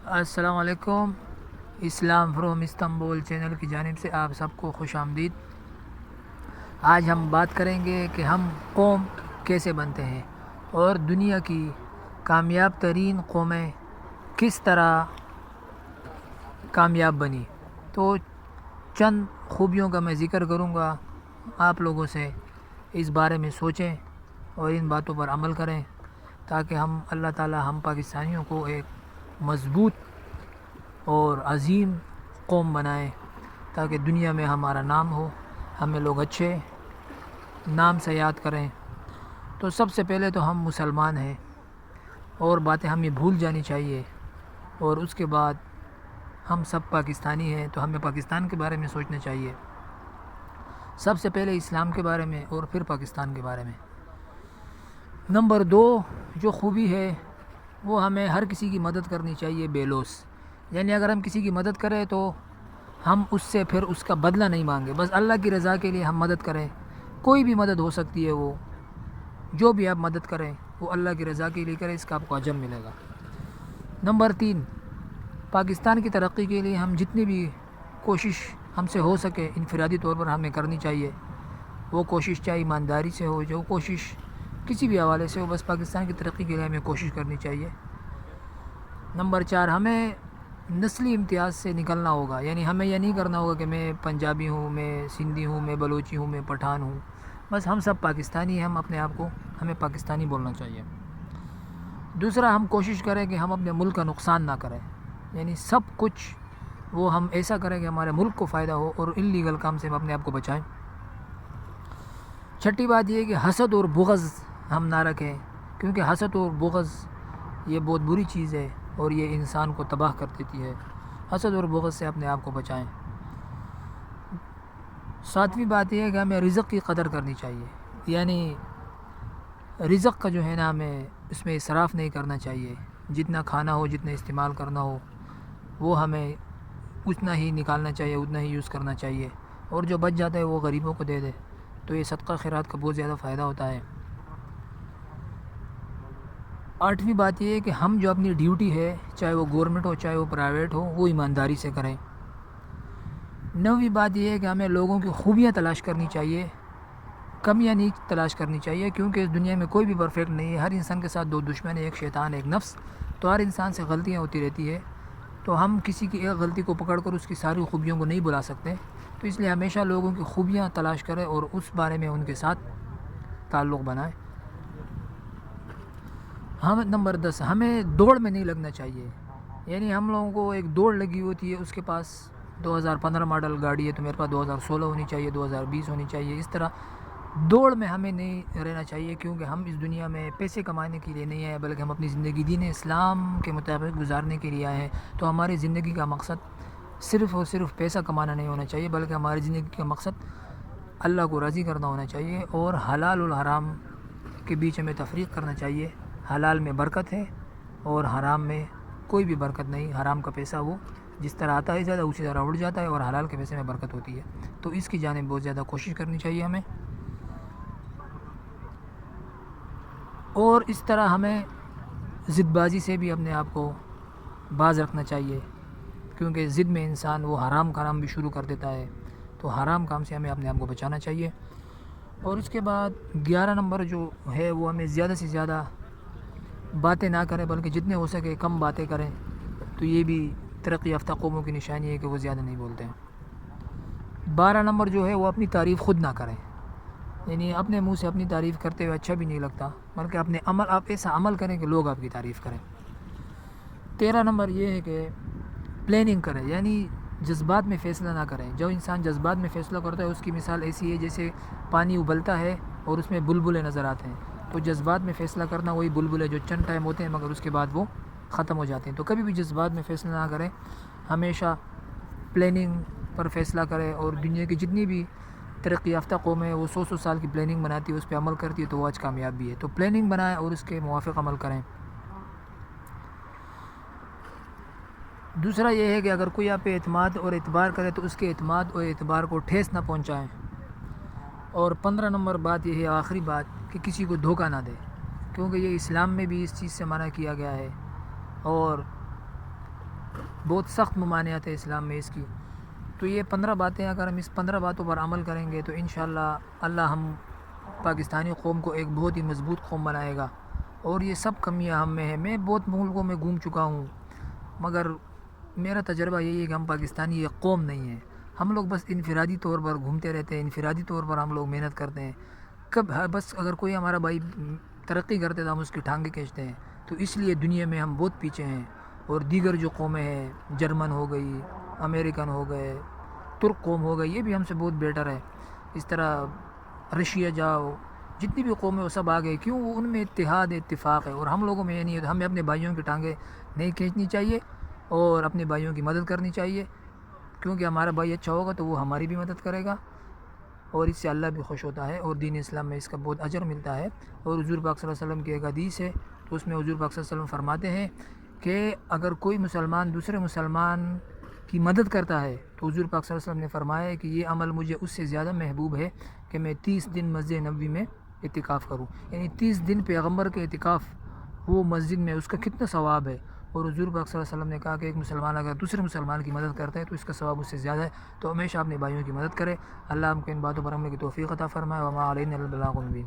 السلام علیکم۔ اسلام from Istanbul channel کی جانب سے آپ سب کو خوش آمدید۔ آج ہم بات کریں گے کہ ہم قوم کیسے بنتے ہیں اور دنیا کی کامیاب ترین قومیں کس طرح کامیاب بنی۔ تو چند خوبیوں کا میں ذکر کروں گا، آپ لوگوں سے اس بارے میں سوچیں اور ان باتوں پر عمل کریں تاکہ اللہ تعالی ہم پاکستانیوں کو ایک مضبوط اور عظیم قوم بنائے، تاکہ دنیا میں ہمارا نام ہو، ہمیں لوگ اچھے نام سے یاد کریں۔ تو سب سے پہلے تو ہم مسلمان ہیں اور باتیں ہمیں بھول جانی چاہیے، اور اس کے بعد ہم سب پاکستانی ہیں تو ہمیں پاکستان کے بارے میں سوچنا چاہیے۔ سب سے پہلے اسلام کے بارے میں اور پھر پاکستان کے بارے میں۔ نمبر 2 جو خوبی ہے وہ ہمیں ہر کسی کی مدد کرنی چاہیے بے لوث، یعنی اگر ہم کسی کی مدد کریں تو ہم اس سے پھر اس کا بدلہ نہیں مانگے، بس اللہ کی رضا کے لیے ہم مدد کریں۔ کوئی بھی مدد ہو سکتی ہے، وہ جو بھی آپ مدد کریں وہ اللہ کی رضا کے لیے کریں، اس کا آپ کو اجر ملے گا۔ نمبر 3 پاکستان کی ترقی کے لیے ہم جتنی بھی کوشش ہم سے ہو سکے انفرادی طور پر ہمیں کرنی چاہیے۔ وہ کوشش چاہے ایمانداری سے ہو، جو کوشش کسی بھی حوالے سے ہو، بس پاکستان کی ترقی کے لیے ہمیں کوشش کرنی چاہیے۔ نمبر 4 ہمیں نسلی امتیاز سے نکلنا ہوگا، یعنی ہمیں یہ نہیں کرنا ہوگا کہ میں پنجابی ہوں، میں سندھی ہوں، میں بلوچی ہوں، میں پٹھان ہوں، بس ہم سب پاکستانی ہیں، ہمیں پاکستانی بولنا چاہیے۔ دوسرا ہم کوشش کریں کہ ہم اپنے ملک کا نقصان نہ کریں، یعنی سب کچھ وہ ہم ایسا کریں کہ ہمارے ملک کو فائدہ ہو اور انلیگل کام سے ہم اپنے آپ کو بچائیں۔ چھٹی بات یہ ہے کہ حسد اور بغض ہم نہ رکھیں، کیونکہ حسد اور بغض یہ بہت بری چیز ہے اور یہ انسان کو تباہ کر دیتی ہے۔ حسد اور بغض سے اپنے آپ کو بچائیں۔ 7ویں بات یہ ہے کہ ہمیں رزق کی قدر کرنی چاہیے، یعنی رزق کا جو ہے نا ہمیں اس میں اسراف نہیں کرنا چاہیے۔ جتنا کھانا ہو، جتنا استعمال کرنا ہو، وہ ہمیں اتنا ہی نکالنا چاہیے، اتنا ہی یوز کرنا چاہیے، اور جو بچ جاتا ہے وہ غریبوں کو دے دے، تو یہ صدقہ خیرات کا بہت زیادہ فائدہ ہوتا ہے۔ 8ویں بات یہ ہے کہ ہم جو اپنی ڈیوٹی ہے، چاہے وہ گورنمنٹ ہو چاہے وہ پرائیویٹ ہو، وہ ایمانداری سے کریں۔ 9ویں بات یہ ہے کہ ہمیں لوگوں کی خوبیاں تلاش کرنی چاہیے، کمیاں نہیں تلاش کرنی چاہیے، کیونکہ اس دنیا میں کوئی بھی پرفیکٹ نہیں ہے۔ ہر انسان کے ساتھ 2 دشمن ہیں، ایک شیطان ایک نفس، تو ہر انسان سے غلطیاں ہوتی رہتی ہے، تو ہم کسی کی ایک غلطی کو پکڑ کر اس کی ساری خوبیوں کو نہیں بلا سکتے، تو اس لیے ہمیشہ لوگوں کی خوبیاں تلاش کریں اور اس بارے میں ان کے ساتھ تعلق بنائیں۔ نمبر 10 ہمیں دوڑ میں نہیں لگنا چاہیے، یعنی ہم لوگوں کو ایک دوڑ لگی ہوتی ہے، اس کے پاس 2015 ماڈل گاڑی ہے تو میرے پاس 2016 ہونی چاہیے، 2020 ہونی چاہیے، اس طرح دوڑ میں ہمیں نہیں رہنا چاہیے، کیونکہ ہم اس دنیا میں پیسے کمانے کے لیے نہیں آئے، بلکہ ہم اپنی زندگی دین اسلام کے مطابق گزارنے کے لیے آئے ہیں۔ تو ہماری زندگی کا مقصد صرف اور صرف پیسہ کمانا نہیں ہونا چاہیے، بلکہ ہماری زندگی کا مقصد اللہ کو راضی کرنا ہونا چاہیے، اور حلال اور حرام کے بیچ ہمیں تفریق کرنا چاہیے۔ حلال میں برکت ہے اور حرام میں کوئی بھی برکت نہیں۔ حرام کا پیسہ وہ جس طرح آتا ہے زیادہ اسی طرح اڑ جاتا ہے، اور حلال کے پیسے میں برکت ہوتی ہے، تو اس کی جانب بہت زیادہ کوشش کرنی چاہیے ہمیں۔ اور اس طرح ہمیں ضد بازی سے بھی اپنے آپ کو باز رکھنا چاہیے، کیونکہ ضد میں انسان وہ حرام کام بھی شروع کر دیتا ہے، تو حرام کام سے ہمیں اپنے آپ کو بچانا چاہیے۔ اور اس کے بعد 11 نمبر جو ہے وہ ہمیں زیادہ سے زیادہ باتیں نہ کریں، بلکہ جتنے ہو سکے کم باتیں کریں، تو یہ بھی ترقی یافتہ قوموں کی نشانی ہے کہ وہ زیادہ نہیں بولتے ہیں۔ 12 نمبر جو ہے وہ اپنی تعریف خود نہ کریں، یعنی اپنے منہ سے اپنی تعریف کرتے ہوئے اچھا بھی نہیں لگتا، بلکہ آپ ایسا عمل کریں کہ لوگ آپ کی تعریف کریں۔ 13 نمبر یہ ہے کہ پلاننگ کریں، یعنی جذبات میں فیصلہ نہ کریں۔ جو انسان جذبات میں فیصلہ کرتا ہے اس کی مثال ایسی ہے جیسے پانی ابلتا ہے اور اس میں بلبلے نظر آتے ہیں، تو جذبات میں فیصلہ کرنا وہی بلبلے جو چند ٹائم ہوتے ہیں مگر اس کے بعد وہ ختم ہو جاتے ہیں، تو کبھی بھی جذبات میں فیصلہ نہ کریں، ہمیشہ پلاننگ پر فیصلہ کریں۔ اور دنیا کی جتنی بھی ترقی یافتہ قوم ہے وہ 100 سال کی پلاننگ بناتی ہے، اس پہ عمل کرتی ہے، تو وہ آج کامیاب بھی ہے، تو پلاننگ بنائیں اور اس کے موافق عمل کریں۔ دوسرا یہ ہے کہ اگر کوئی آپ پہ اعتماد اور اعتبار کرے تو اس کے اعتماد اور اعتبار کو ٹھیس نہ پہنچائیں۔ اور 15 نمبر بات یہ ہے، آخری بات، کہ کسی کو دھوکہ نہ دے، کیونکہ یہ اسلام میں بھی اس چیز سے منع کیا گیا ہے، اور بہت سخت ممانعت ہے اسلام میں اس کی. تو یہ 15 باتیں اگر ہم اس 15 باتوں پر عمل کریں گے تو انشاءاللہ اللہ ہم پاکستانی قوم کو ایک بہت ہی مضبوط قوم بنائے گا. اور یہ سب کمیاں ہم میں ہیں. میں بہت ملکوں میں گھوم چکا ہوں مگر میرا تجربہ یہی ہے کہ ہم پاکستانی ایک قوم نہیں ہیں. ہم لوگ بس انفرادی طور پر گھومتے رہتے ہیں, انفرادی طور پر ہم لوگ محنت کرتے ہیں. بس اگر کوئی ہمارا بھائی ترقی کرتے تو ہم اس کی ٹھانگیں کھینچتے ہیں. تو اس لیے دنیا میں ہم بہت پیچھے ہیں. اور دیگر جو قومیں ہیں, جرمن ہو گئی, امریکن ہو گئے, ترک قوم ہو گئی, یہ بھی ہم سے بہت بیٹر ہے. اس طرح رشیا جاؤ, جتنی بھی قومیں وہ سب آگئے. کیوں؟ ان میں اتحاد اتفاق ہے اور ہم لوگوں میں یہ نہیں ہے. ہمیں اپنے بھائیوں کی ٹانگیں نہیں کھینچنی چاہیے اور اپنے بھائیوں کی مدد کرنی چاہیے, کیونکہ ہمارا بھائی اچھا ہوگا تو وہ ہماری بھی مدد کرے گا اور اس سے اللہ بھی خوش ہوتا ہے اور دین اسلام میں اس کا بہت اجر ملتا ہے. اور حضور پاک صلی اللہ علیہ وسلم کی ایک حدیث ہے تو اس میں حضور پاک صلی اللہ علیہ وسلم فرماتے ہیں کہ اگر کوئی مسلمان دوسرے مسلمان کی مدد کرتا ہے تو حضور پاک صلی اللہ علیہ وسلم نے فرمایا ہے کہ یہ عمل مجھے اس سے زیادہ محبوب ہے کہ میں 30 دن مسجد نبوی میں اعتکاف کروں. یعنی 30 دن پیغمبر کے اعتکاف وہ مسجد میں, اس کا کتنا ثواب ہے. اور حضور پاک صلی اللہ علیہ وسلم نے کہا کہ ایک مسلمان اگر دوسرے مسلمان کی مدد کرتا ہے تو اس کا ثواب اس سے زیادہ ہے. تو ہمیشہ اپنے بھائیوں کی مدد کرے. اللہ ہم کو ان باتوں پر عمل کی توفیق عطا فرمائے. وما علینا الا البلاغ المبین.